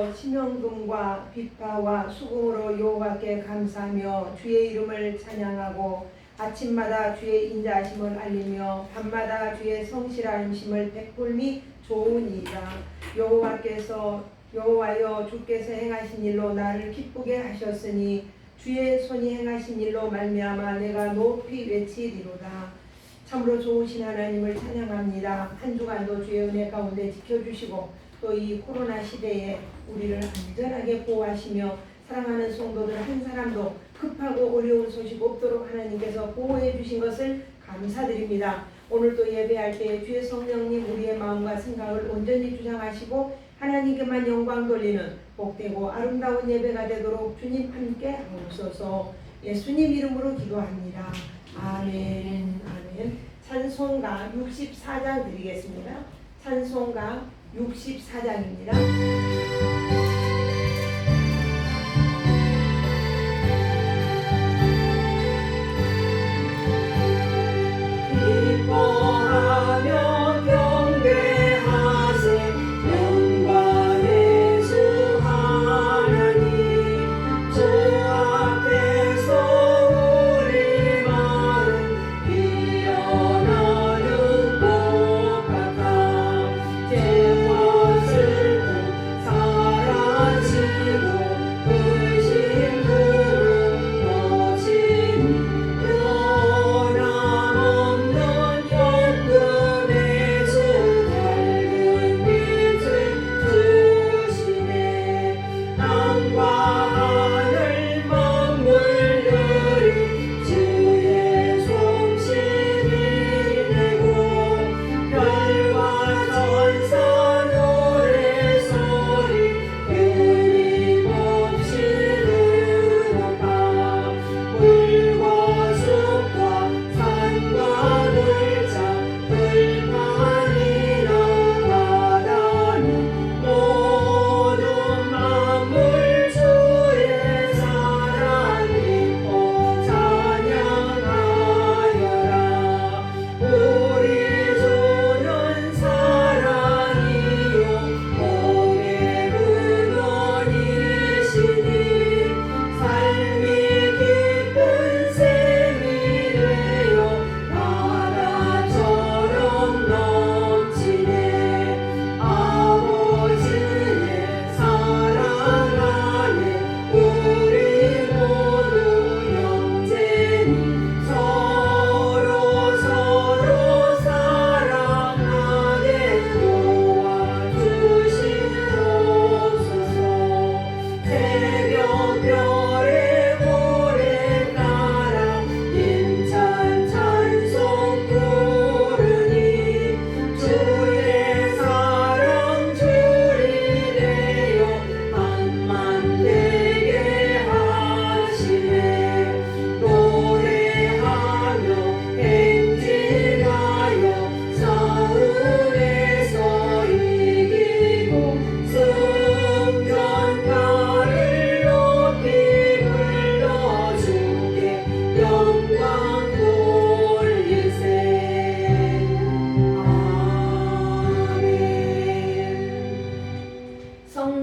주께서 심령금과 빛파와 수금으로 여호와께 감사하며 주의 이름을 찬양하고 아침마다 주의 인자하심을 알리며 밤마다 주의 성실하심을 베풀미 좋으니이다. 여호와여 주께서 행하신 일로 나를 기쁘게 하셨으니 주의 손이 행하신 일로 말미암아 내가 높이 외치리로다. 참으로 좋으신 하나님을 찬양합니다. 한 주간도 주의 은혜 가운데 지켜주시고 또 이 코로나 시대에 우리를 안전하게 보호하시며 사랑하는 성도들 한 사람도 급하고 어려운 소식 없도록 하나님께서 보호해 주신 것을 감사드립니다. 오늘도 예배할 때 주의 성령님 우리의 마음과 생각을 온전히 주장하시고 하나님께만 영광 돌리는 복되고 아름다운 예배가 되도록 주님 함께 하옵소서. 예수님 이름으로 기도합니다. 아멘. 아멘. 찬송가 64장 드리겠습니다. 찬송가 64장입니다.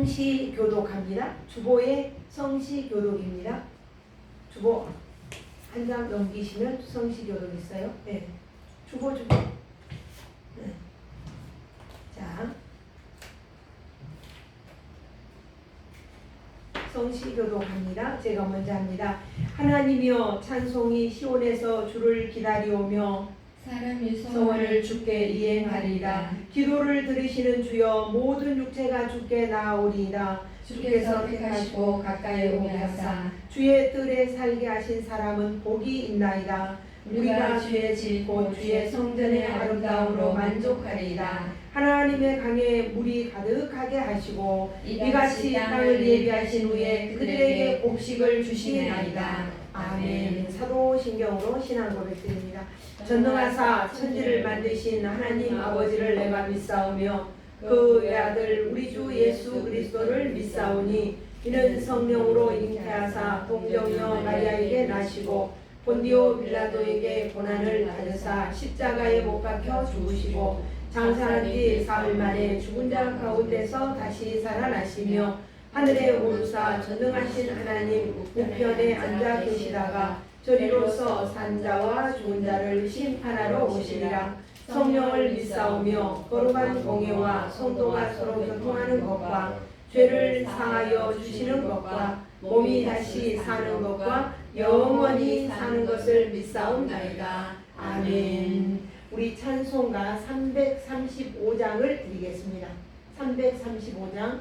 성시교독합니다. 주보의 성시교독입니다. 주보 한 장 넘기시면 성시교독 있어요. 네. 주보. 네. 자, 성시교독합니다. 제가 먼저 합니다. 하나님이여 찬송이 시온에서 주를 기다리오며 사람이 소원을 주께 이행하리이다. 기도를 들으시는 주여 모든 육체가 주께 나아오리이다. 주께서 택하시고 가까이 오게 하사 주의 뜰에 살게 하신 사람은 복이 있나이다. 우리가 주의 집 곧 주의 성전의 아름다움으로 만족하리이다. 하나님의 강에 물이 가득하게 하시고 이같이 땅을 예비하신 후에 그들에게 곡식을 주시나이다. 아멘. 사도신경으로 신앙 고백드립니다. 전능하사 천지를 만드신 하나님 아버지를 내가 믿사오며 그 외아들 우리 주 예수 그리스도를 믿사오니 이는 성령으로 잉태하사 동정녀 마리아에게 나시고 본디오 빌라도에게 고난을 받으사 십자가에 못 박혀 죽으시고 장사한 뒤 사흘 만에 죽은 자 가운데서 다시 살아나시며 하늘에 오르사 전능하신 하나님 우편에 앉아 계시다가 저리로서 산자와 죽은 자를 심판하러 오시리라. 성령을 믿사오며 거룩한 공예와 성도가 서로 교통하는 것과 죄를 사하여 주시는 것과 몸이 다시 사는 것과 영원히 사는 것을 믿사옵나이다. 아멘. 우리 찬송가 335장을 드리겠습니다. 335장.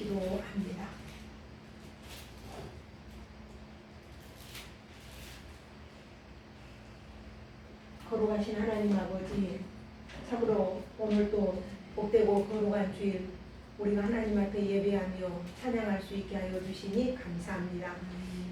기도합니다. 거룩하신 하나님 아버지, 참으로 오늘도 복되고 거룩한 주일 우리가 하나님 앞에 예배하며 찬양할 수 있게 하여 주시니 감사합니다.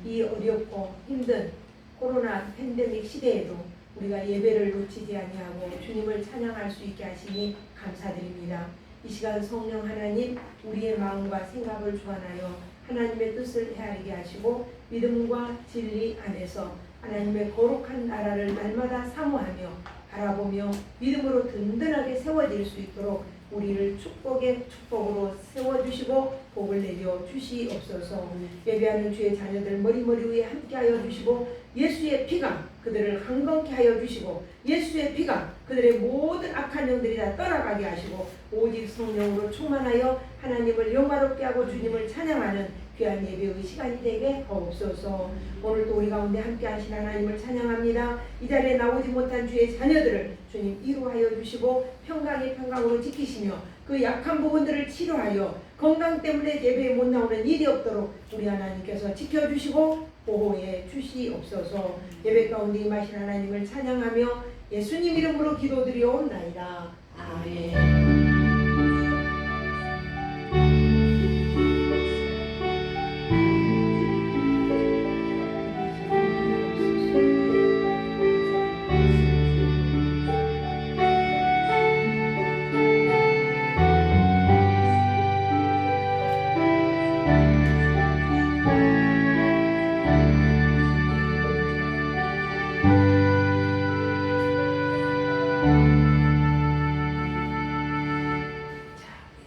이 어렵고 힘든 코로나 팬데믹 시대에도 우리가 예배를 놓치지 아니하고 주님을 찬양할 수 있게 하시니 감사드립니다. 이 시간 성령 하나님 우리의 마음과 생각을 주관하여 하나님의 뜻을 헤아리게 하시고 믿음과 진리 안에서 하나님의 거룩한 나라를 날마다 사모하며 바라보며 믿음으로 든든하게 세워질 수 있도록 우리를 축복의 축복으로 세워주시고 복을 내려 주시옵소서. 예배하는 주의 자녀들 머리 위에 함께하여 주시고 예수의 피가 그들을 강건케 하여 주시고 예수의 피가 그들의 모든 악한 영들이 다 떠나가게 하시고 오직 성령으로 충만하여 하나님을 영화롭게 하고 주님을 찬양하는 귀한 예배의 시간이 되게 하옵소서. 오늘도 우리 가운데 함께 하신 하나님을 찬양합니다. 이 자리에 나오지 못한 주의 자녀들을 주님 위로하여 주시고 평강의 평강으로 지키시며 그 약한 부분들을 치료하여 건강 때문에 예배에 못 나오는 일이 없도록 우리 하나님께서 지켜주시고 보호해 주시옵소서. 예배 가운데 임하신 하나님을 찬양하며 예수님 이름으로 기도드리옵나이다. 아멘.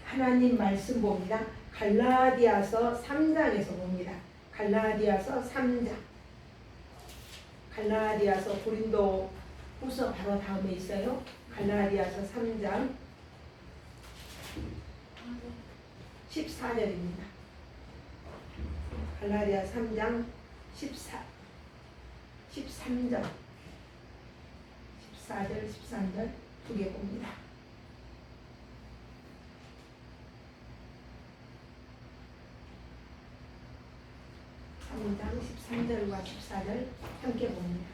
하나님 말씀 봅니다. 갈라디아서 3장에서 봅니다. 갈라디아서 3장. 갈라디아서 고린도 후서 바로 다음에 있어요. 갈라디아서 3장 14절입니다. 갈라디아 3장 13절 14절 13절 두 개 봅니다. 3장 13절과 14절 함께 봅니다.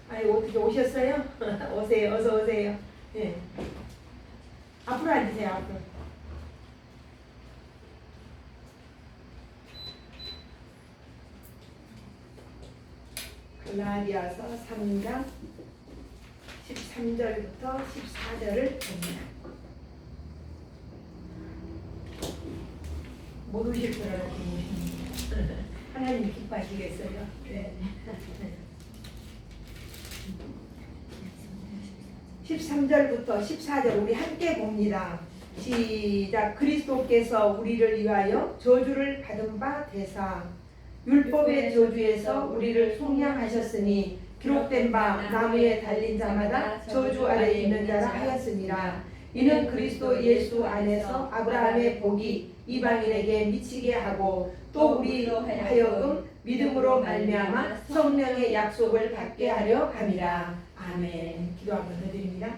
아니 어떻게 오셨어요? 오세요. 어서 오세요. 네. 앞으로 앉으세요. 앞으로. 갈라디아서 3장 13절부터 14절을 봅니다. 못 오실 줄 알았더니 오십니다. 하나님 기뻐하시겠어요? 네. 13절부터 14절 우리 함께 봅니다. 시작. 그리스도께서 우리를 위하여 저주를 받은 바 되사 율법의 저주에서 우리를 속량하셨으니 기록된 바 나무에 달린 자마다 저주 아래에 있는 자라 하였습니다. 이는 그리스도 예수 안에서 아브라함의 복이 이방인에게 미치게 하고 또 우리로 하여금 믿음으로 말미암아 성령의 약속을 받게 하려 함이라. 아멘. 기도 한번 해드립니다.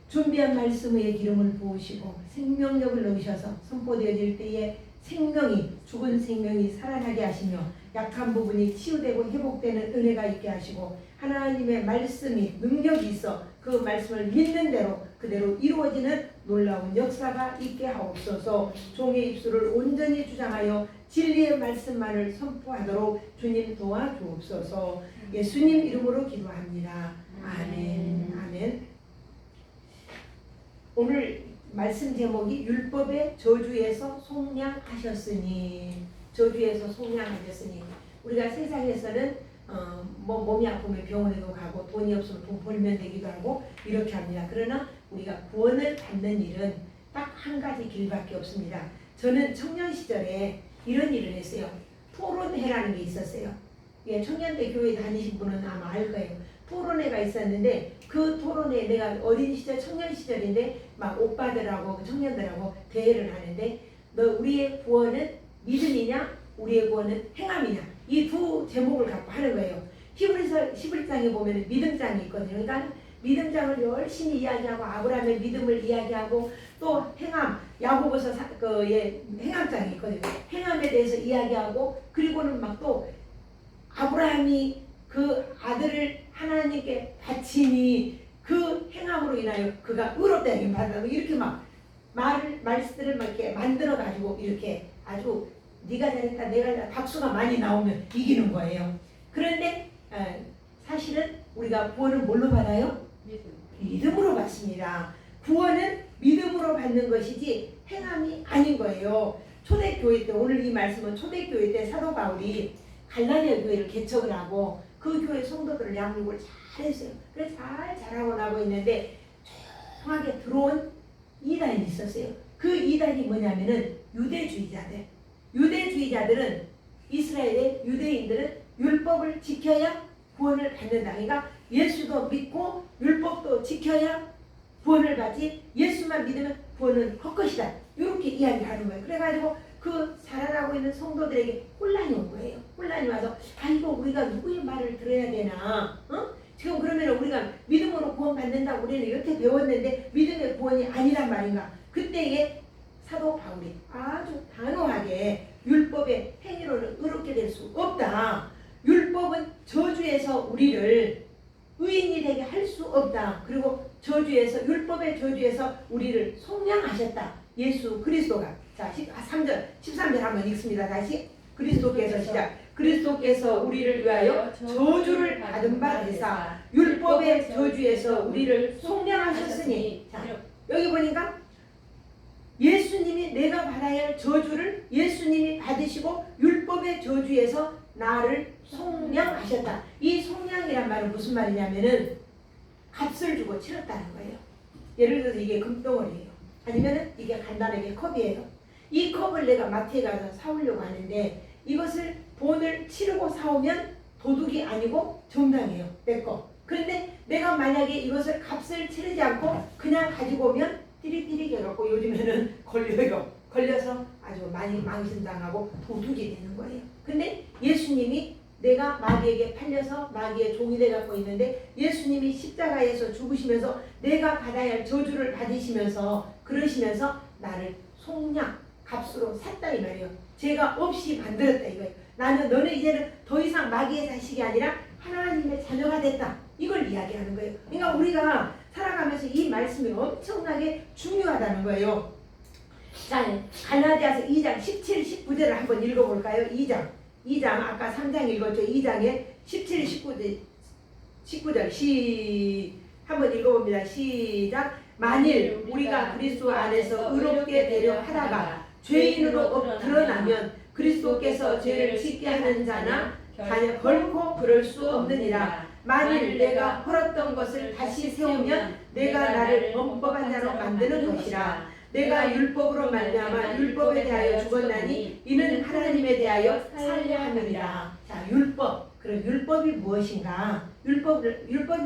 준비한 말씀의 기름을 부으시고 생명력을 넣으셔서 선포되어질 때에 생명이 죽은 생명이 살아나게 하시며 약한 부분이 치유되고 회복되는 은혜가 있게 하시고 하나님의 말씀이 능력이 있어 그 말씀을 믿는 대로 그대로 이루어지는 놀라운 역사가 있게 하옵소서. 종의 입술을 온전히 주장하여 진리의 말씀만을 선포하도록 주님 도와주옵소서. 예수님 이름으로 기도합니다. 아멘. 아멘. 오늘 말씀 제목이 율법의 저주에서 속량하셨으니. 저주에서 속량하셨으니. 우리가 세상에서는 몸이 아프면 병원에도 가고 돈이 없으면 돈 벌면 되기도 하고 이렇게 합니다. 그러나 우리가 구원을 받는 일은 딱 한 가지 길밖에 없습니다. 저는 청년 시절에 이런 일을 했어요. 토론회라는 게 있었어요. 예, 청년대 교회 다니신 분은 아마 알 거예요. 토론회가 있었는데 그 토론회 내가 어린 시절 청년 시절인데 막 오빠들하고 청년들하고 대회를 하는데 너 우리의 구원은 믿음이냐 우리의 구원은 행함이냐 이 두 제목을 갖고 하는 거예요. 히브리서 11장에 보면 믿음장이 있거든요. 그러니까 믿음장을 열심히 이야기하고 아브라함의 믿음을 이야기하고 또 행함 야고보서 행함장이 있거든요. 행함에 대해서 이야기하고 그리고는 막 또 아브라함이 그 아들을 하나님께 바치니 그 행함으로 인하여 그가 의롭다 여김 받았다고 이렇게 막 말씀들을 막 이렇게 만들어 가지고 이렇게 아주 네가 잘했다 내가 잘했다 박수가 많이 나오면 이기는 거예요. 그런데 사실은 우리가 구원을 뭘로 받아요? 믿음으로 받습니다. 구원은 믿음으로 받는 것이지 행함이 아닌 거예요. 초대교회 때 오늘 이 말씀은 초대교회 때 사도 바울이 갈라디아 교회를 개척을 하고 그 교회 성도들을 양육을 잘 했어요. 그래서 잘 자라고 나고 있는데 조용하게 들어온 이단이 있었어요. 그 이단이 뭐냐면은 유대주의자들. 유대주의자들은 이스라엘의 유대인들은 율법을 지켜야 구원을 받는다. 그러니까 예수도 믿고 율법도 지켜야 구원을 받지 예수만 믿으면 구원은 헛것이다. 이렇게 이야기하는 거예요. 그래가지고 그 자라나고 있는 성도들에게 혼란이 온 거예요. 혼란이 와서 아이고 우리가 누구의 말을 들어야 되나? 지금 그러면 우리가 믿음으로 구원 받는다고 우리는 여태 배웠는데 믿음의 구원이 아니란 말인가? 그때에 사도 바울이 아주 단호하게 율법의 행위로는 의롭게 될 수 없다. 율법은 저주에서 우리를 의인이 되게 할 수 없다. 그리고 저주에서 율법의 저주에서 우리를 속량하셨다. 예수 그리스도가. 자, 3절, 13절 한번 읽습니다. 다시. 그리스도께서 시작. 그리스도께서 우리를 위하여 저주를 받은 바 되사 율법의 저주에서 우리를 속량하셨으니. 자, 여기 보니까 예수님이 내가 받아야 할 저주를 예수님이 받으시고 율법의 저주에서 나를 속량하셨다. 이 속량이란 말은 무슨 말이냐면은 값을 주고 치렀다는 거예요. 예를 들어서 이게 금덩어리예요. 아니면은 이게 간단하게 컵이에요. 이 컵을 내가 마트에 가서 사오려고 하는데 이것을 돈을 치르고 사오면 도둑이 아니고 정당이에요. 내 거. 그런데 내가 만약에 이것을 값을 치르지 않고 그냥 가지고 오면 띠리띠리 해갖고 요즘에는 걸려요. 걸려서 아주 많이 망신당하고 도둑이 되는 거예요. 근데 예수님이 내가 마귀에게 팔려서 마귀의 종이 돼갖고 있는데 예수님이 십자가에서 죽으시면서 내가 받아야 할 저주를 받으시면서 그러시면서 나를 속량 값으로 샀다 이 말이에요. 죄가 없이 만들었다 이거예요. 너는 이제는 더 이상 마귀의 자식이 아니라 하나님의 자녀가 됐다. 이걸 이야기하는 거예요. 그러니까 우리가 살아가면서 이 말씀이 엄청나게 중요하다는 거예요. 자, 갈라디아서 2장 17, 19절을 한번 읽어볼까요? 2장 아까 3장 읽었죠. 2장에 17, 19절 한번 읽어봅니다. 시작. 만일 우리가 그리스도 안에서 의롭게 되려 하다가 죄인으로 드러나면 그리스도께서 죄를 짓게 하는 자나 자녀 결코 그럴 수 없느니라. 만일 내가 헐었던 것을 다시 세우면 내가 나를 범법한 자로 만드는 것이라. 내가 율법으로 말미암아 율법에 대하여 죽었나니 이는 하나님에 대하여 살려 함이라. 자, 율법. 그럼 율법이 무엇인가? 율법이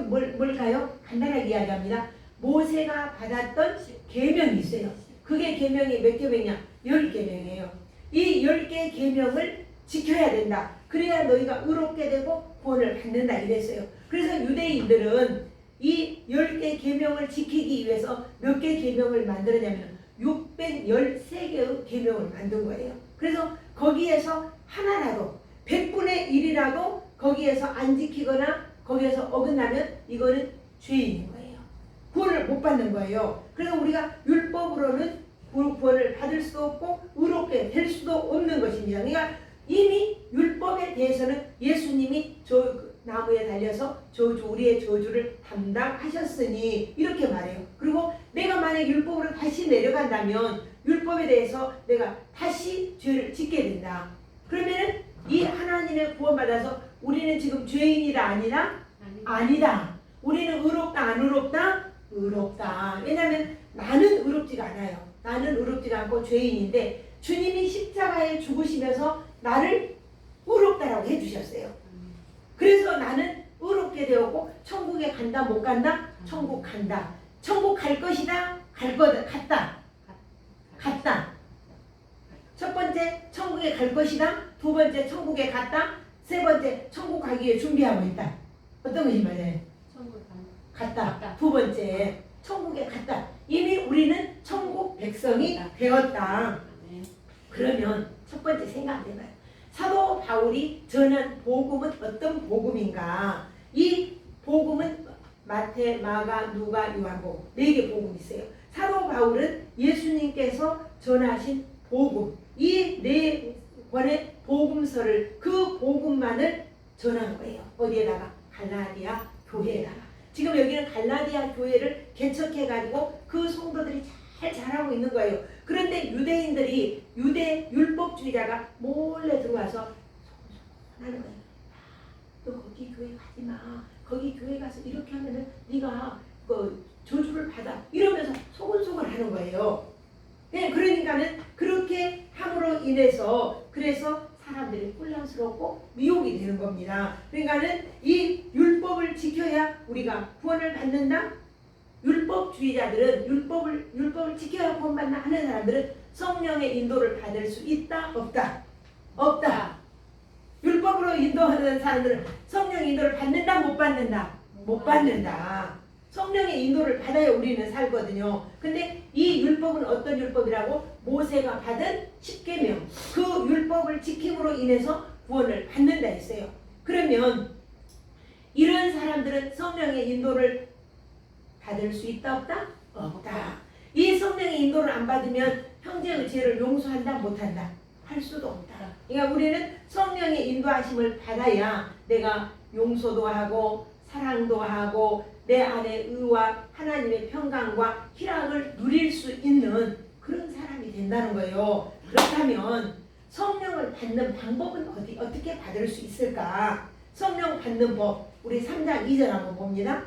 뭘까요? 간단하게 이야기합니다. 모세가 받았던 계명이 있어요. 그게 계명이 몇 계명이냐? 10계명이에요. 이 10개 계명을 지켜야 된다. 그래야 너희가 의롭게 되고 구원을 받는다 이랬어요. 그래서 유대인들은 이 10개 계명을 지키기 위해서 몇 개 계명을 만들었냐면 613개의 계명을 만든 거예요. 그래서 거기에서 하나라도 100분의 1이라도 거기에서 안 지키거나 거기에서 어긋나면 이거는 죄인인 거예요. 구원을 못 받는 거예요. 그래서 우리가 율법으로는 구원을 받을 수도 없고 의롭게 될 수도 없는 것입니다. 그러니까 이미 율법에 대해서는 예수님이 나무에 달려서 우리의 저주를 담당하셨으니 이렇게 말해요. 그리고 내가 만약 율법으로 다시 내려간다면 율법에 대해서 내가 다시 죄를 짓게 된다. 그러면은 이 하나님의 구원받아서 우리는 지금 죄인이다 아니라? 아니다. 우리는 의롭다 안 의롭다? 의롭다. 왜냐하면 나는 의롭지가 않아요. 나는 의롭지가 않고 죄인인데 주님이 십자가에 죽으시면서 나를 의롭다라고 해주셨어요. 그래서 나는 의롭게 되었고 천국에 간다 못 간다? 천국 간다. 천국 갈 것이다? 갔다. 첫 번째 천국에 갈 것이다. 두 번째 천국에 갔다. 세 번째 천국 가기 위해 준비하고 있다. 어떤 것이 맞아요? 천국 갔다. 두 번째 천국에 갔다. 이미 우리는 천국 백성이 되었다. 그러면 첫 번째 생각 해봐요. 사도 바울이 전한 복음은 어떤 복음인가? 이 복음은 마태, 마가, 누가, 요한복음 4개 복음이 있어요. 사도 바울은 예수님께서 전하신 복음, 이 4권의 복음서를 그 복음만을 전한 거예요. 어디에다가? 갈라디아 교회에다가. 지금 여기는 갈라디아 교회를 개척해가지고 그 성도들이 잘 자라고 있는 거예요. 그런데 유대인들이 유대 율법주의자가 몰래 들어와서 하는 거예요. 너 거기 교회 가지 마. 거기 교회 가서 이렇게 하면은 네가 그 저주를 받아. 이러면서 소곤소곤 하는 거예요. 네, 그러니까는 그렇게 함으로 인해서 그래서 사람들이 혼란스럽고 미혹이 되는 겁니다. 그러니까는 이 율법을 지켜야 우리가 구원을 받는다. 율법주의자들은 율법을 지켜야 구원받나 하는 사람들은 성령의 인도를 받을 수 있다 없다? 없다. 율법으로 인도하는 사람들은 성령 인도를 받는다 못 받는다? 못 받는다. 성령의 인도를 받아야 우리는 살거든요. 근데 이 율법은 어떤 율법이라고? 모세가 받은 10계명. 그 율법을 지킴으로 인해서 구원을 받는다 했어요. 그러면 이런 사람들은 성령의 인도를 받을 수 있다 없다? 없다. 이 성령의 인도를 안 받으면 형제의 죄를 용서한다 못한다? 할 수도 없다. 그러니까 우리는 성령의 인도하심을 받아야 내가 용서도 하고 사랑도 하고 내 안에 의와 하나님의 평강과 희락을 누릴 수 있는 그런 사람이 된다는 거예요. 그렇다면 성령을 받는 방법은 어떻게 받을 수 있을까? 성령 받는 법 우리 3장 2절 한번 봅니다.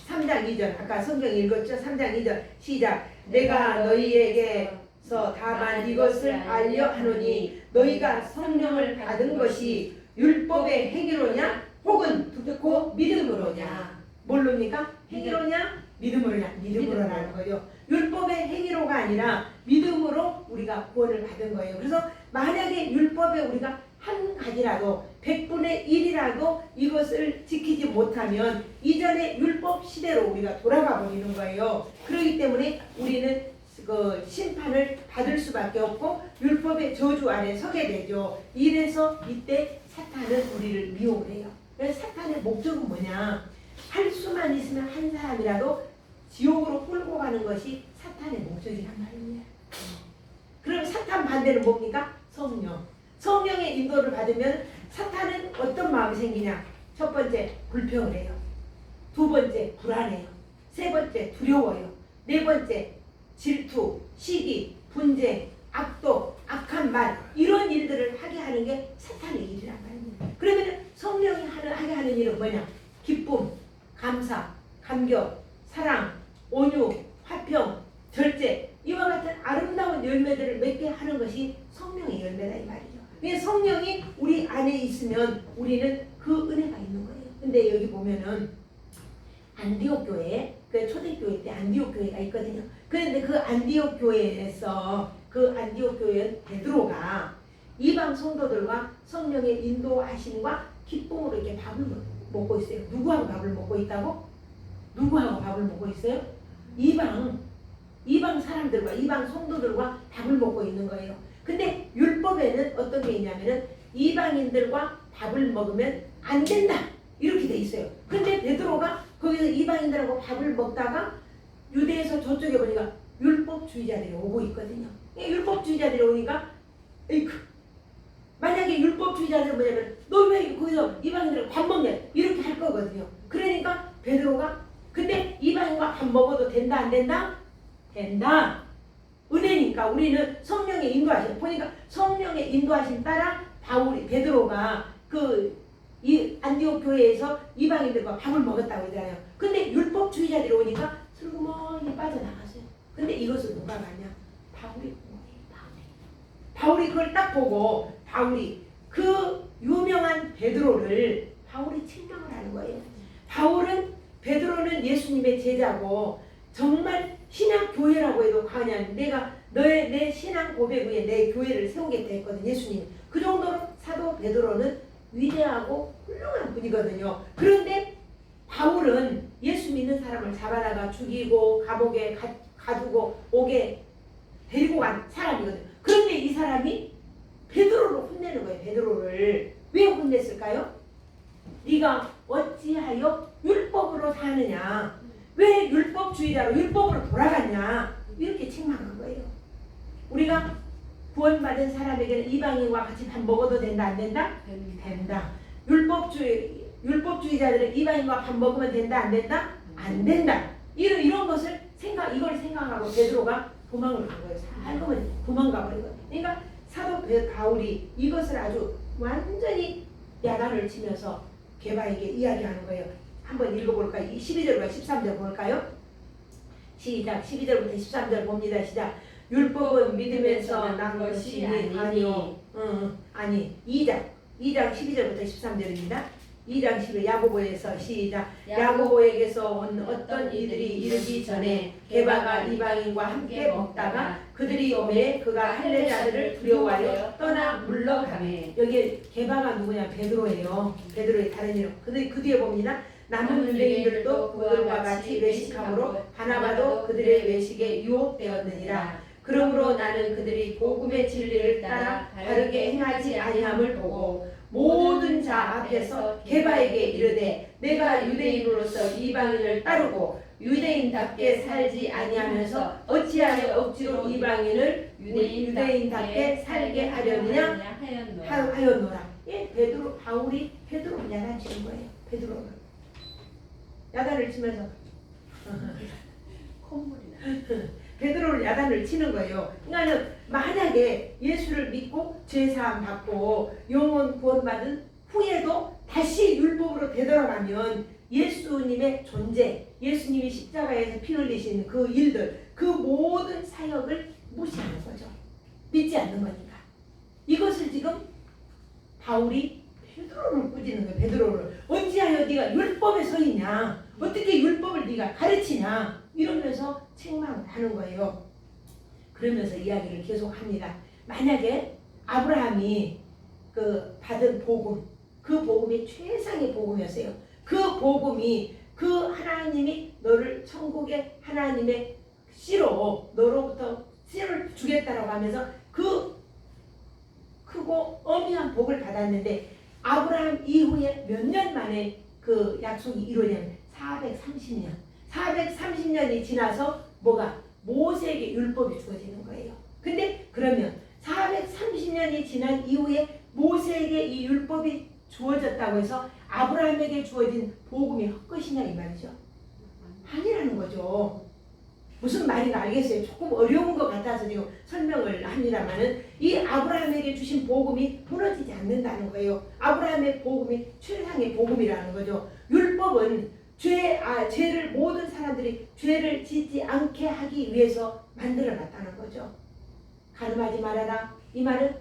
3장 2절 아까 성경 읽었죠? 3장 2절 시작. 내가 너희에게서 다만 이것을 알려 하노니 너희가 성령을 받은 것이 율법의 행위로냐 혹은 듣고 믿음으로냐. 뭘로니까? 행위로냐 믿음으로냐. 믿음으로라는 거죠. 율법의 행위로가 아니라 믿음으로 우리가 구원을 받은 거예요. 그래서 만약에 율법에 우리가 한 가지라도 100분의 1이라도 이것을 지키지 못하면 이전의 율법 시대로 우리가 돌아가 버리는 거예요. 그렇기 때문에 우리는 그 심판을 받을 수밖에 없고 율법의 저주 아래 서게 되죠. 이래서 이때 사탄은 우리를 미혹해요. 그래서 사탄의 목적은 뭐냐? 할 수만 있으면 한 사람이라도 지옥으로 끌고 가는 것이 사탄의 목적이란 말이에요. 그럼 사탄 반대는 뭡니까? 성령. 성령의 인도를 받으면 사탄은 어떤 마음이 생기냐? 첫 번째 불평을 해요. 두 번째 불안해요. 세 번째 두려워요. 네 번째 질투, 시기, 분쟁, 악독, 악한 말 이런 일들을 하게 하는 게 사탄의 일이란 말입니다. 그러면 성령이 하게 하는 일은 뭐냐? 기쁨, 감사, 감격, 사랑, 온유, 화평, 절제 이와 같은 아름다운 열매들을 맺게 하는 것이 성령의 열매다 이 말이죠. 그래서 성령이 우리 안에 있으면 우리는 그 은혜가 있는 거예요. 근데 여기 보면은 안디옥 교회, 그 초대교회 때 안디옥 교회가 있거든요. 그런데 그 안디옥 교회에서 그 안디옥 교회 베드로가 이방 성도들과 성령의 인도하심과 기쁨으로 이렇게 밥을 먹고 있어요. 누구하고 밥을 먹고 있다고? 누구하고 밥을 먹고 있어요? 이방 사람들과 이방 성도들과 밥을 먹고 있는 거예요. 근데 율법에는 어떤 게 있냐면은 이방인들과 밥을 먹으면 안 된다 이렇게 돼 있어요. 근데 베드로가 거기서 이방인들하고 밥을 먹다가 유대에서 저쪽에 보니까 율법주의자들이 오고 있거든요. 율법주의자들이 오니까 에이크 만약에 율법주의자들은 뭐냐면 너 왜 거기서 이방인들하고 밥 먹냐 이렇게 할 거거든요. 그러니까 베드로가 근데 이방인과 밥 먹어도 된다 안 된다? 된다. 은혜니까 우리는 성령의 인도하심 보니까 성령의 인도하심 따라 베드로가 이 안디옥 교회에서 이방인들과 밥을 먹었다고 그러잖아요. 근데 율법주의자들이 오니까 슬그머니 빠져나갔어요. 근데 이것을 누가 봤냐? 바울이 그걸 딱 보고 바울이 그 유명한 베드로를 바울이 책망을 하는 거예요. 베드로는 예수님의 제자고 정말 신앙 교회라고 해도 과언이 아닌 내가 내 신앙 고백 위에 내 교회를 세우겠다 했거든 예수님. 그 정도로 사도 베드로는 위대하고 훌륭한 분이거든요. 그런데 바울은 예수 믿는 사람을 잡아다가 죽이고 감옥에 가두고 오게 데리고 간 사람이거든요. 그런데 이 사람이 베드로를 혼내는 거예요. 베드로를 왜 혼냈을까요? 네가 어찌하여 율법으로 사느냐? 왜 율법주의자로 율법으로 돌아갔냐? 이렇게 책망한 거예요. 우리가 구원받은 사람에게는 이방인과 같이 밥 먹어도 된다 안 된다? 된다. 율법주의자들은 이방인과 밥 먹으면 된다 안 된다? 안 된다. 이런 것을 이걸 생각하고 베드로가 도망을 간 거예요. 살금은 도망가 버리고. 그러니까 사도 바울이 이것을 아주 완전히 야단을 치면서 게바에게 이야기하는 거예요. 한번 읽어볼까요? 12절과 13절 볼까요? 시작. 12절부터 13절 봅니다. 시작. 율법은 믿으면서 난 것이 아니요. 아니 2장 12절부터 13절입니다. 2장 10절 야고보에서 시작. 야고보에게서 온 어떤 이들이 이르기 전에 게바가 이방인과 함께 먹다가 그들이 오매 그가 할례자들을 두려워하여 떠나 물러가매. 여기 게바가 누구냐? 베드로예요. 베드로의 다른 이름. 그 뒤에 봅니다. 남은 유대인들도 그들과 같이 외식함으로 바나바도 그들의 외식에 유혹되었느니라. 그러므로 나는 그들이 복음의 진리를 따라 바르게 행하지 아니함을 보고 모든 자 앞에서 게바에게 이르되 내가 유대인으로서 이방인을 따르고 유대인답게 살지 아니하면서 어찌하여 억지로 이방인을 유대인답게 살게 하려느냐 하였노라. 예, 바울이 베드로를 야단치는 거예요. 베드로를 야단을 치면서 베드로를 야단을 치는 거예요. 그러니까 만약에 예수를 믿고 죄사함 받고 영혼 구원받은 후에도 다시 율법으로 되돌아가면 예수님의 존재, 예수님이 십자가에서 피 흘리신 그 일들, 그 모든 사역을 무시하는 거죠. 믿지 않는 거니까. 이것을 지금 바울이 베드로를 꾸짖는 거예요. 베드로를. 어찌하여 네가 율법에 서 있냐? 어떻게 율법을 네가 가르치냐? 이러면서 책망을 하는 거예요. 그러면서 이야기를 계속합니다. 만약에 아브라함이 그 받은 복음, 그 복음이 최상의 복음이었어요. 그 복음이 그 하나님이 너를 천국의 하나님의 씨로 너로부터 씨를 주겠다라고 하면서 그 크고 어미한 복을 받았는데 아브라함 이후에 몇 년 만에 그 약속이 이루어지냐면 430년. 430년이 지나서 뭐가? 모세에게 율법이 주어지는 거예요. 근데 그러면 430년이 지난 이후에 모세에게 이 율법이 주어졌다고 해서 아브라함에게 주어진 복음이 헛것이냐 이 말이죠. 아니라는 거죠. 무슨 말인가 알겠어요. 조금 어려운 것 같아서 지금 설명을 합니다만은 이 아브라함에게 주신 복음이 무너지지 않는다는 거예요. 아브라함의 복음이 최상의 복음이라는 거죠. 율법은 죄를 모든 사람들이 죄를 짓지 않게 하기 위해서 만들어놨다는 거죠. 가늠하지 말아라. 이 말은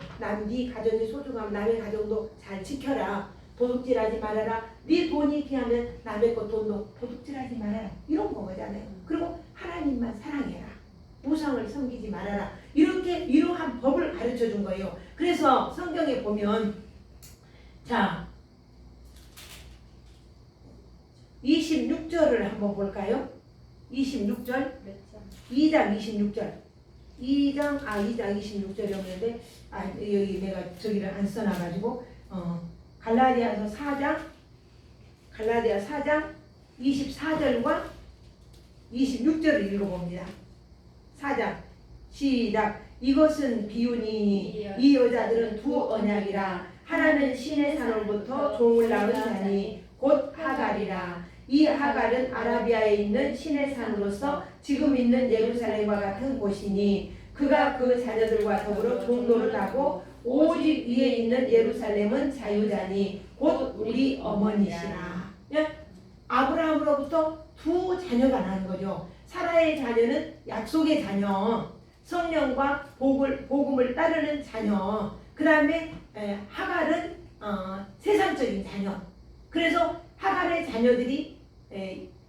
네 가정이 소중하면 남의 가정도 잘 지켜라. 도둑질하지 말아라. 네 돈이 귀하면 남의 것 돈도 도둑질하지 말아라. 이런 거잖아요. 그리고 하나님만 사랑해라. 우상을 섬기지 말아라. 이렇게 이러한 법을 가르쳐 준 거예요. 그래서 성경에 보면 자 26절을 한번 볼까요? 26절 2장 26절 2장 26절이었는데 여기 내가 저기를 안 써놔가지고 갈라디아서 4장 24절과 26절을 읽어봅니다. 4장 시작. 이것은 비유니 이 여자들은 두 언약이라. 하나는 신의 산으로부터 종을 낳은 자니 곧 하갈이라. 이 하갈은 아라비아에 있는 신의 산으로서 지금 있는 예루살렘과 같은 곳이니 그가 그 자녀들과 더불어 종노릇하고 오직 위에 있는 예루살렘은 자유자니 곧 우리 어머니시라. 아브라함으로부터 두 자녀가 나는 거죠. 사라의 자녀는 약속의 자녀, 성령과 복음을 따르는 자녀. 그 다음에 하갈은 세상적인 자녀. 그래서 하갈의 자녀들이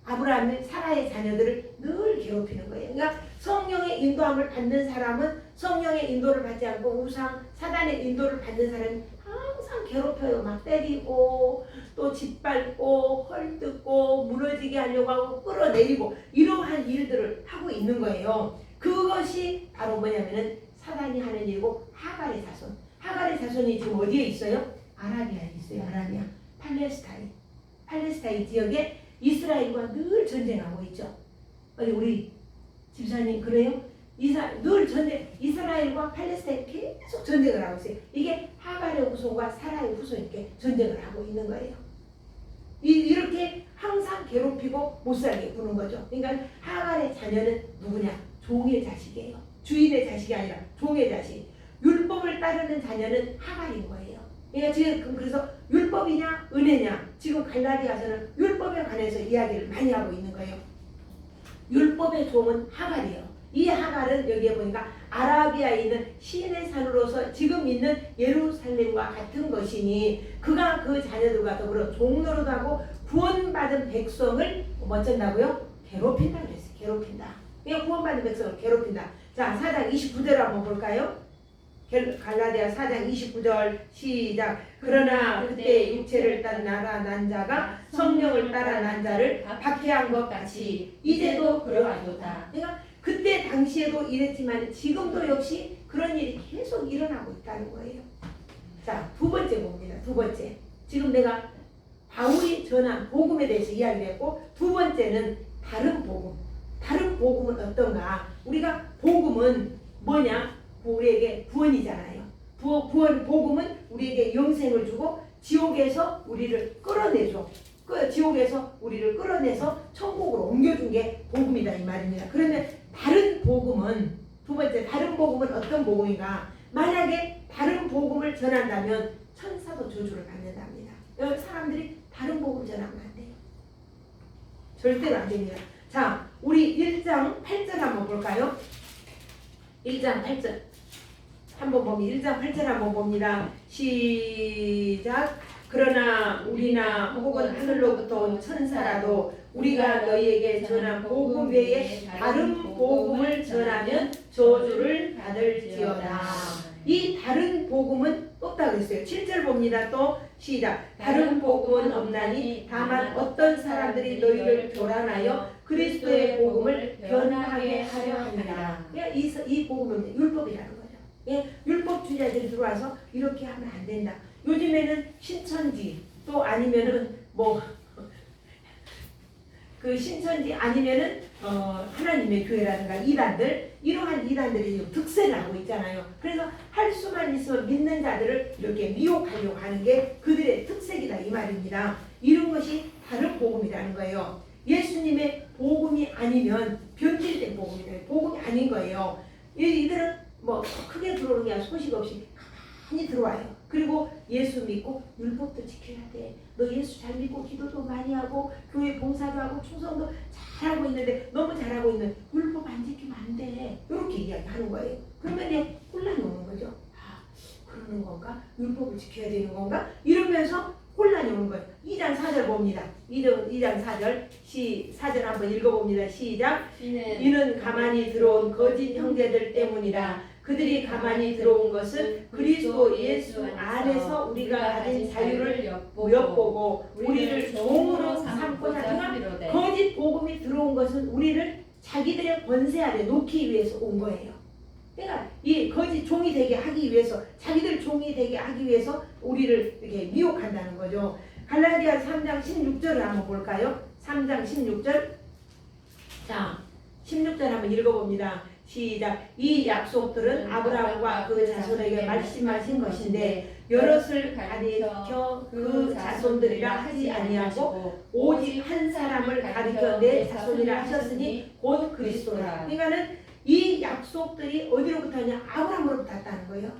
아브라함의 사라의 자녀들을 늘 괴롭히는 거예요. 그러니까 성령의 인도함을 받는 사람은 성령의 인도를 받지 않고 우상, 사단의 인도를 받는 사람은 항상 괴롭혀요. 막 때리고 또 짓밟고 헐뜯고 무너지게 하려고 하고 끌어내리고 이러한 일들을 하고 있는 거예요. 그것이 바로 뭐냐면은 사단이 하는 일이고 하갈의 자손. 하갈의 자손이 지금 어디에 있어요? 아라비아에 있어요. 아라비아. 팔레스타인 지역에 이스라엘과 늘 전쟁하고 있죠. 우리 집사님 그래요? 늘 전쟁, 이스라엘과 팔레스타인 계속 전쟁을 하고 있어요. 이게 하갈의 후손과 사라의 후손이 이렇게 전쟁을 하고 있는 거예요. 이렇게 항상 괴롭히고 못살게 구는 거죠. 그러니까 하갈의 자녀는 누구냐? 종의 자식이에요. 주인의 자식이 아니라 종의 자식. 율법을 따르는 자녀는 하갈인 거예요. 그러니까 지금 그래서 율법이냐 은혜냐 지금 갈라디아서는 율법에 관해서 이야기를 많이 하고 있는 거예요. 율법의 종은 하갈이에요. 이 하갈은 여기에 보니까 아라비아에 있는 신의 산으로서 지금 있는 예루살렘과 같은 것이니 그가 그 자녀들과 더불어 종노릇하고 구원받은 백성을 어쩐다고요? 괴롭힌다 그랬어요. 괴롭힌다. 그냥 구원받은 백성을 괴롭힌다. 자 4장 29절 한번 볼까요? 갈라디아 4장 29절 시작. 그러나 그때 육체를 따라 난 자가 성령을 따라 난 자를 박해한 것 같이 이제도 그러하도다. 그러니까 그때 당시에도 이랬지만 지금도 역시 그런 일이 계속 일어나고 있다는 거예요. 자 자, 두 번째 봅니다. 두 번째. 지금 내가 바울이 전한 복음에 대해서 이야기를 했고, 두 번째는 다른 복음. 다른 복음은 어떤가? 우리가 복음은 뭐냐? 우리에게 구원이잖아요. 복음은 우리에게 영생을 주고 지옥에서 우리를 끌어내줘. 지옥에서 우리를 끌어내서 천국으로 옮겨준 게 복음이다 이 말입니다. 그러면 다른 복음은, 두 번째 다른 복음은 어떤 복음인가? 만약에 다른 복음을 전한다면 천사도 저주를 받는답니다. 사람들이 다른 복음 전하면 안 돼요. 절대로 안 됩니다. 자, 우리 1장 8절 한번 볼까요? 1장 8절 한번 봅니다. 1장 8절 한번 봅니다. 시작. 그러나 우리나 혹은 하늘로부터 온 천사라도 우리가 너희에게 전한 복음 외에 다른 복음을 전하면 저주를 받을지어다. 이 다른 복음은 없다고 했어요. 7절 봅니다. 또 시작. 다른 복음은 없나니 다만 어떤 사람들이 너희를 교란하여 그리스도의 복음을 변하게 하려 합니다. 이 복음은 율법이라는 거죠. 예, 율법주의자들이 들어와서 이렇게 하면 안 된다. 요즘에는 신천지 또 아니면은 그 신천지 아니면은 하나님의 교회라든가 이단들, 이러한 이단들이 득세를 하고 있잖아요. 그래서 할 수만 있으면 믿는 자들을 이렇게 미혹하려고 하는 게 그들의 특색이다 이 말입니다. 이런 것이 다른 복음이라는 거예요. 예수님의 복음이 아니면 변질된 복음이다. 복음이 아닌 거예요. 이들은 크게 들어오는 게 아니라 소식 없이 가만히 들어와요. 그리고 예수 믿고 율법도 지켜야 돼. 너 예수 잘 믿고 기도도 많이 하고 교회 봉사도 하고 충성도 잘하고 있는데, 너무 잘하고 있는 율법 안 지키면 안 돼. 이렇게 이야기하는 거예요. 그러면 혼란이 오는 거죠. 아, 그러는 건가? 율법을 지켜야 되는 건가? 이러면서 혼란이 오는 거예요. 2장 4절 봅니다. 2장 4절 4절 한번 읽어봅니다. 시작. 이는 가만히 들어온 거짓 형제들 때문이라. 그들이 가만히 들어온 것은 그리스도 예수 안에서 우리가 가진 자유를 엿보고 우리를 종으로 삼고자 하는 거짓 복음이 들어온 것은 우리를 자기들의 권세 아래 놓기 위해서 온 거예요. 그러니까 이 거짓 종이 되게 하기 위해서, 자기들 종이 되게 하기 위해서 우리를 이렇게 미혹한다는 거죠. 갈라디아 3장 16절을 한번 볼까요? 3장 16절. 자, 16절 한번 읽어봅니다. 시작. 이 약속들은 아브라함과 그 자손에게 말씀하신 것인데 여럿을 가리켜 그 자손들이라 하지 아니하고 오직 한 사람을 가리켜 내 자손이라 하셨으니 곧 그리스도라. 그러니까는 이 약속들이 어디로부터냐? 아브라함으로부터 왔다는 거예요.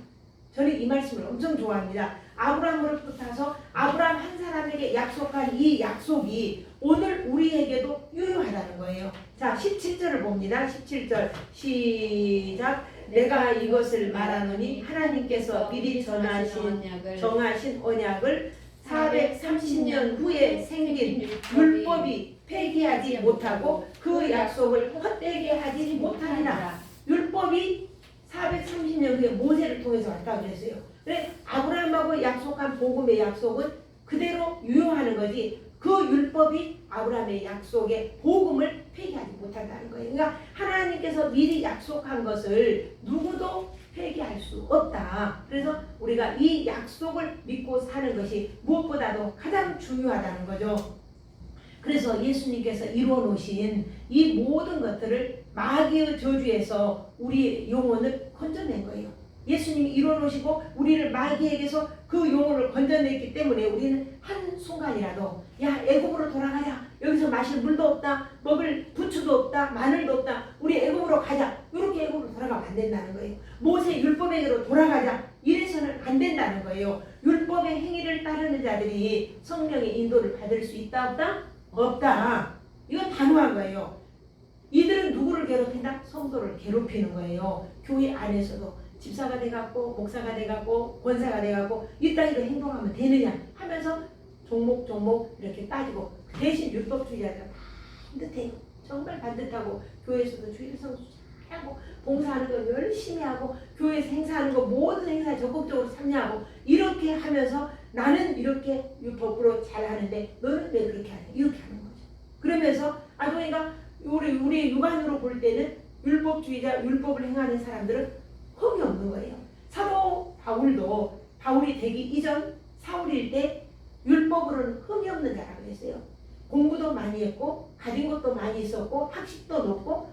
저는 이 말씀을 엄청 좋아합니다. 아브라함으로부터 타서 아브라함 한 사람에게 약속한 이 약속이 오늘 우리에게도 유효하다는 거예요. 자, 17절을 봅니다. 17절 시작. 내가 이것을 말하노니 하나님께서 미리 정하신 언약을 430년 후에 생긴 율법이 폐기하지 못하고 그 약속을 헛되게 하지 못하니라. 율법이 430년 후에 모세를 통해서 왔다고 그랬어요. 그래, 아브라함하고 약속한 복음의 약속은 그대로 유효하는 거지, 그 율법이 아브라함의 약속의 복음을 폐기하지 못한다는 거예요. 그러니까 하나님께서 미리 약속한 것을 누구도 폐기할 수 없다. 그래서 우리가 이 약속을 믿고 사는 것이 무엇보다도 가장 중요하다는 거죠. 그래서 예수님께서 이루어 놓으신 이 모든 것들을 마귀의 저주에서 우리 영혼을 건져낸 거예요. 예수님이 이루어 놓으시고 우리를 마귀에게서 그 영혼을 건져냈기 때문에 우리는 한순간이라도 야, 애굽으로 돌아가자. 여기서 마실 물도 없다. 먹을 부추도 없다. 마늘도 없다. 우리 애굽으로 가자. 이렇게 애굽으로 돌아가면 안 된다는 거예요. 모세 율법에게로 돌아가자. 이래서는 안 된다는 거예요. 율법의 행위를 따르는 자들이 성령의 인도를 받을 수 있다 없다? 없다. 이건 단호한 거예요. 이들은 누구를 괴롭힌다? 성도를 괴롭히는 거예요. 교회 안에서도 집사가 돼갖고 목사가 돼갖고 권사가 돼갖고 이 따위로 행동하면 되느냐 하면서 종목 이렇게 따지고, 대신 율법주의자들은 반듯해요. 정말 반듯하고 교회에서도 주일 성수 잘하고 봉사하는 거 열심히 하고 교회에서 행사하는 거 모든 행사에 적극적으로 참여하고 이렇게 하면서 나는 이렇게 율법으로 잘하는데 너는 왜 그렇게 하냐 이렇게 하는 거죠. 그러면서 그러니까 우리 육안으로 볼 때는 율법주의자, 율법을 행하는 사람들은 흠이 없는 거예요. 사도 바울도 바울이 되기 이전 사울일 때 율법으로는 흠이 없는 자라고 했어요. 공부도 많이 했고 가진 것도 많이 있었고 학식도 높고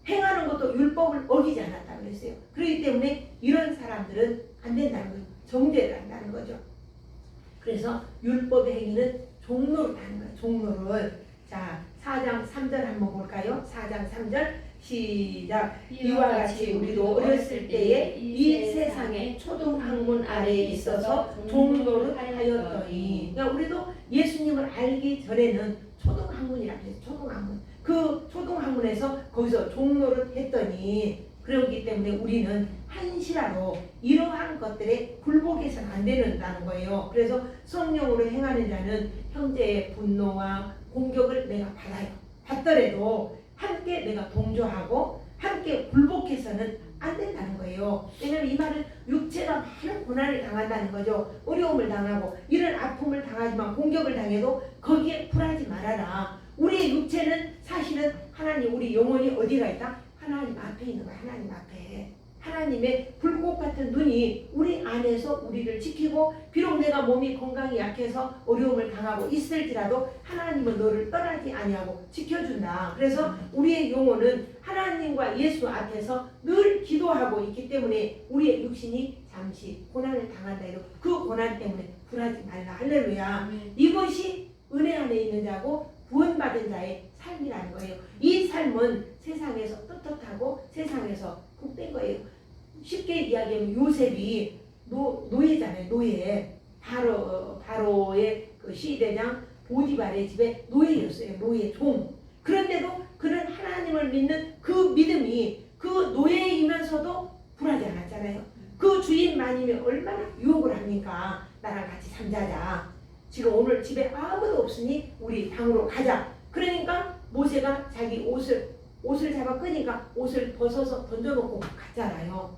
행하는 것도 율법을 어기지 않았다고 했어요. 그렇기 때문에 이런 사람들은 안 된다는 거예요. 정죄를 한다는 거죠. 그래서 율법의 행위는 종로를 하는 거예요. 종로를. 자, 4장 3절 한번 볼까요? 4장 3절 시작. 이와 같이 우리도 어렸을 때에 이 세상의 초등학문 아래에 있어서 종로를 하였더니, 그러니까 우리도 예수님을 알기 전에는 초등학문이라고 해서 초등학문, 그 초등학문에서 거기서 종로를 했더니, 그러기 때문에 우리는 한시라도 이러한 것들에 굴복해서는 안 된다는 거예요. 그래서 성령으로 행하는 자는 형제의 분노와 공격을 내가 받아요. 받더라도 함께 내가 동조하고 함께 굴복해서는 안 된다는 거예요. 왜냐하면 이 말은 육체가 많은 고난을 당한다는 거죠. 어려움을 당하고 이런 아픔을 당하지만 공격을 당해도 거기에 굴하지 말아라. 우리의 육체는 사실은 하나님, 우리 영혼이 어디가 있다? 하나님 앞에 있는 거야. 하나님 앞에. 하나님의 불꽃 같은 눈이 우리 안에서 우리를 지키고, 비록 내가 몸이 건강이 약해서 어려움을 당하고 있을지라도 하나님은 너를 떠나지 아니하고 지켜준다. 그래서 우리의 영혼은 하나님과 예수 앞에서 늘 기도하고 있기 때문에 우리의 육신이 잠시 고난을 당한다 해도 그 고난 때문에 불하지 말라. 할렐루야. 이것이 은혜 안에 있는 자고 구원받은 자의 삶이라는 거예요. 이 삶은 세상에서 떳떳하고 세상에서 복된 거예요. 쉽게 이야기하면 요셉이 노예잖아요. 노예. 바로의 그 시대장 보디발의 집에 노예였어요. 노예 종. 그런데도 그는 하나님을 믿는 그 믿음이 그 노예이면서도 불하지 않았잖아요. 그 주인만이면 얼마나 유혹을 합니까? 나랑 같이 잠자자. 지금 오늘 집에 아무도 없으니 우리 방으로 가자. 그러니까 모세가 자기 옷을 잡아 끄니까 옷을 벗어서 던져놓고 갔잖아요.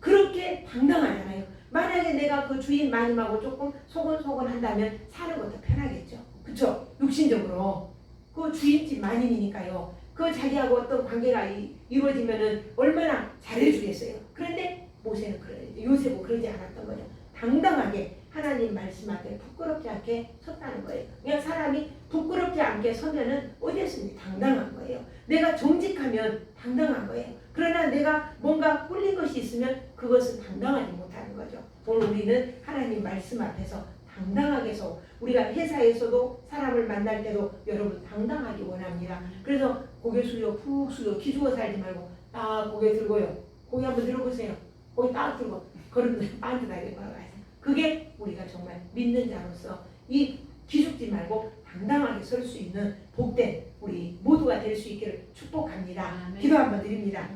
그렇게 당당하잖아요. 만약에 내가 그 주인 마님하고 조금 소곤소곤 한다면 사는 것도 편하겠죠. 그쵸? 육신적으로. 그 주인집 마님이니까요. 그 자기하고 어떤 관계가 이루어지면은 얼마나 잘해주겠어요. 그런데 모세는 요셉은 그러지 않았던 거죠. 당당하게 하나님 말씀 앞에 부끄럽지 않게 섰다는 거예요. 그냥 사람이 부끄럽지 않게 서면은 어디였으니 당당한 거예요. 내가 정직하면 당당한 거예요. 그러나 내가 뭔가 꿀린 것이 있으면 그것은 당당하지 못하는 거죠. 오늘 우리는 하나님 말씀 앞에서 당당하게 서, 우리가 회사에서도 사람을 만날 때도 여러분 당당하기 원합니다. 그래서 고개 숙여 푹 숙여 기죽어 살지 말고 딱 고개 들고요. 고개 한번 들어보세요. 고개 딱 들고 걸으면 반듯하게 걸어가세요. 그게 우리가 정말 믿는 자로서 이 기죽지 말고 당당하게 설 수 있는 복된 우리 모두가 될 수 있기를 축복합니다. 기도 한번 드립니다.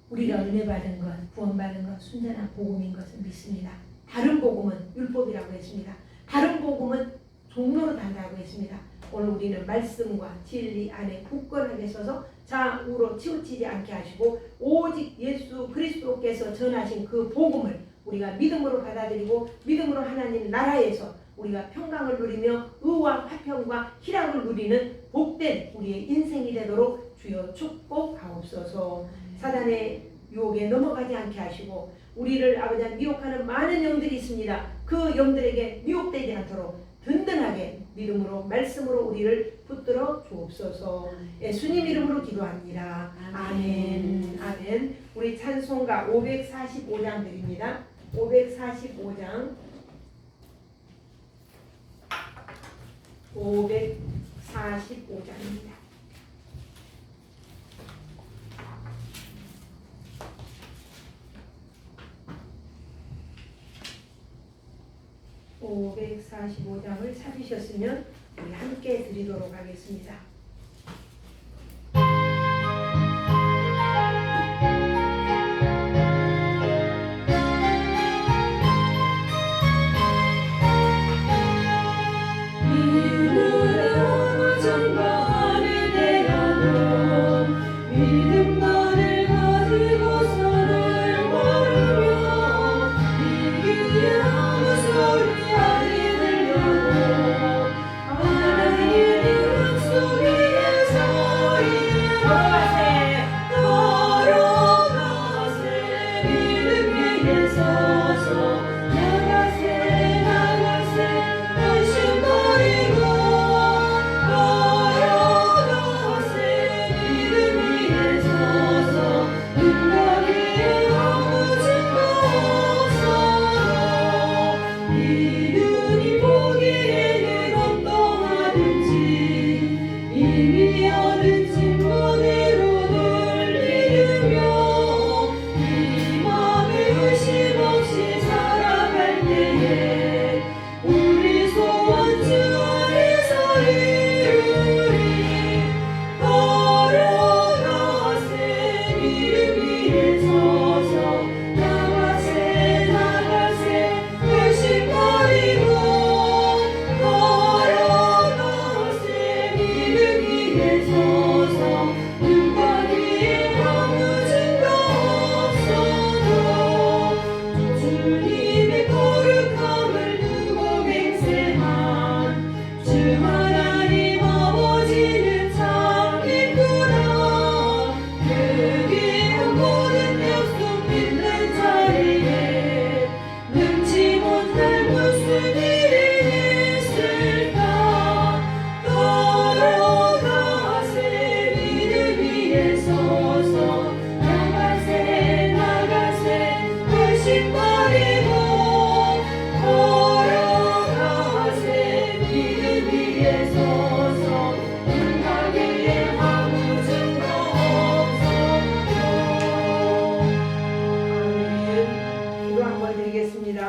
우리가 은혜 받은 것, 구원받은 것, 순전한 복음인 것을 믿습니다. 다른 복음은 율법이라고 했습니다. 다른 복음은 종로로 단다고 했습니다. 오늘 우리는 말씀과 진리 안에 굳건하게 서서 좌우로 치우치지 않게 하시고 오직 예수 그리스도께서 전하신 그 복음을 우리가 믿음으로 받아들이고 믿음으로 하나님 나라에서 우리가 평강을 누리며 의와 화평과 희락을 누리는 복된 우리의 인생이 되도록 주여 축복하옵소서. 사단의 유혹에 넘어가지 않게 하시고 우리를 아버지 미혹하는 많은 영들이 있습니다. 그 영들에게 미혹되지 않도록 든든하게 믿음으로 말씀으로 우리를 붙들어 주옵소서. 예수님 이름으로 기도합니다. 아멘. 아멘. 우리 찬송가 545장 드립니다. 545장 545장입니다. (545장을) 찾으셨으면 우리 함께 드리도록 하겠습니다. 소리 이미 얻은 친구대로 늘 믿으며 이 맘에 의심 없이 살아갈 때에 우리 소원 주 안에서 이루리. 걸어가세 이름 위에 서서 나가세 나가세 열심 버리고 걸어가세 이름 위에 서서 눈과 귀에 아무 증거 없어도 주님의 거룩함을 두고 맹세한 주 하나님 아버지는 참이구나. 그 귀한 모든 약속 믿는 자에게 능치 못할 무슨 일이 있을까. 걸어가세 믿음 위에 서서 나가세 나가세 불신 버리고 걸어가세 믿음 위에 서서 눈과 귀에 아무 증거 없어도. 아멘. 기도 한번 드리겠습니다.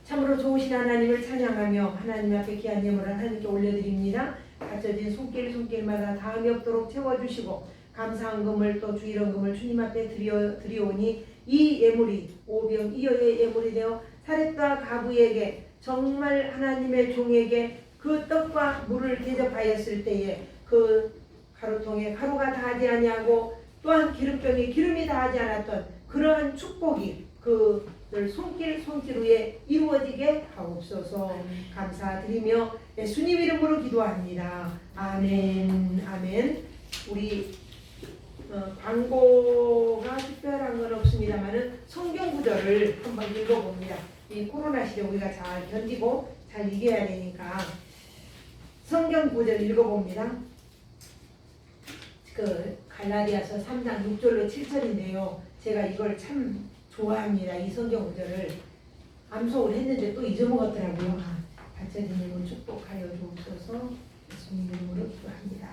참으로 좋으신 하나님을 찬양하며 하나님 앞에 귀한 예물을 하나님께 올려드립니다. 갖춰진 손길마다 다음이 없도록 채워주시고 감사한 금을 또 주일원 금을 주님 앞에 드리오니 이 예물이 오병이어의 예물이 되어 사렙과 가부에게 정말 하나님의 종에게 그 떡과 물을 대접하였을 때에 그 가루통에 가루가 다하지 아니하고 또한 기름병에 기름이 다하지 않았던 그러한 축복이 그들 손길 위에 이루어지게 하옵소서. 감사드리며 예수님 이름으로 기도합니다. 아멘. 아멘. 우리 광고가 특별한 건 없습니다만은 성경 구절을 한번 읽어봅니다. 이 코로나 시대 우리가 잘 견디고 잘 이겨야 되니까 성경 구절 읽어봅니다. 그 갈라디아서 3장 6절로 7절인데요. 제가 이걸 참 좋아합니다. 이 성경 구절을 암송을 했는데 또 잊어먹었더라고요. 받쳐진 이름을 축복하여 주옵소서. 예수님 이름으로 기도합니다.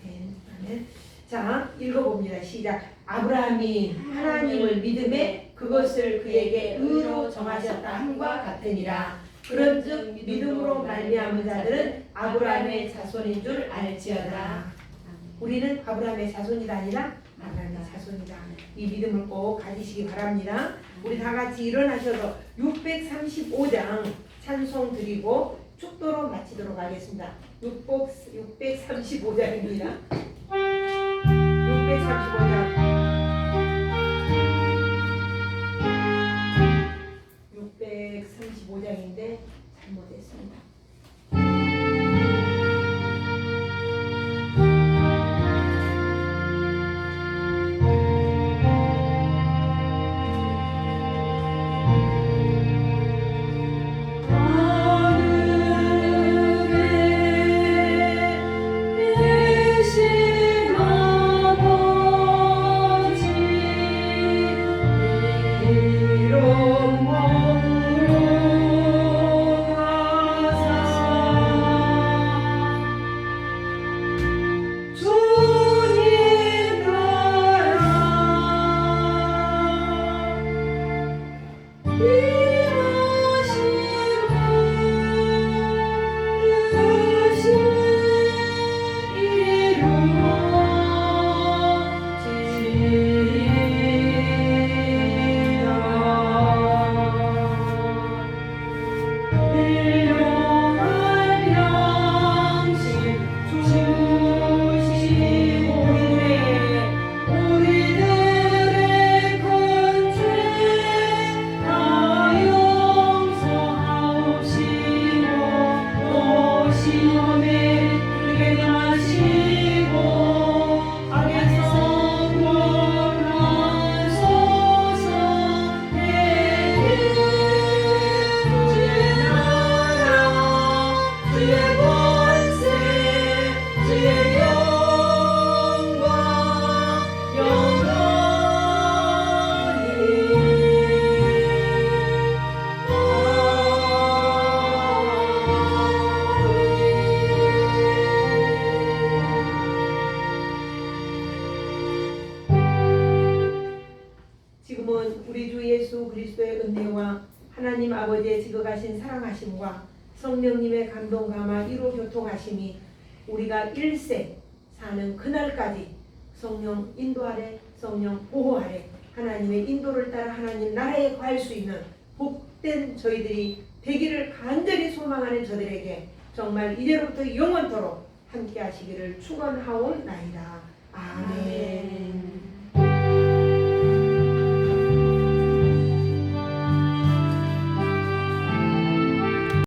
아멘. 아멘. 자, 읽어봅니다. 시작. 아브라함이 하나님을 믿음에 그것을 그에게 의로 정하셨다 함과 같으니라. 그런즉 믿음으로 말미암은 자들은 아브라함의 자손인 줄 알지어다. 우리는 아브라함의 자손이다 아니라 아브라함의 자손이다. 이 믿음을 꼭 가지시기 바랍니다. 우리 다 같이 일어나셔서 635장 찬송 드리고 축도로 마치도록 하겠습니다. 635장입니다. 635장인데 잘못했습니다. 하늘에 계신 아버지 아버지의 지극하신 사랑하심과 성령님의 감동 감화 이로 교통하심이 우리가 일세 사는 그날까지 성령 인도 아래 성령 보호 아래 하나님의 인도를 따라 하나님 나라에 거할 수 있는 복된 저희들이 되기를 간절히 소망하는 저들에게 정말 이제로부터 영원토록 함께 하시기를 축원하옵나이다. 아멘.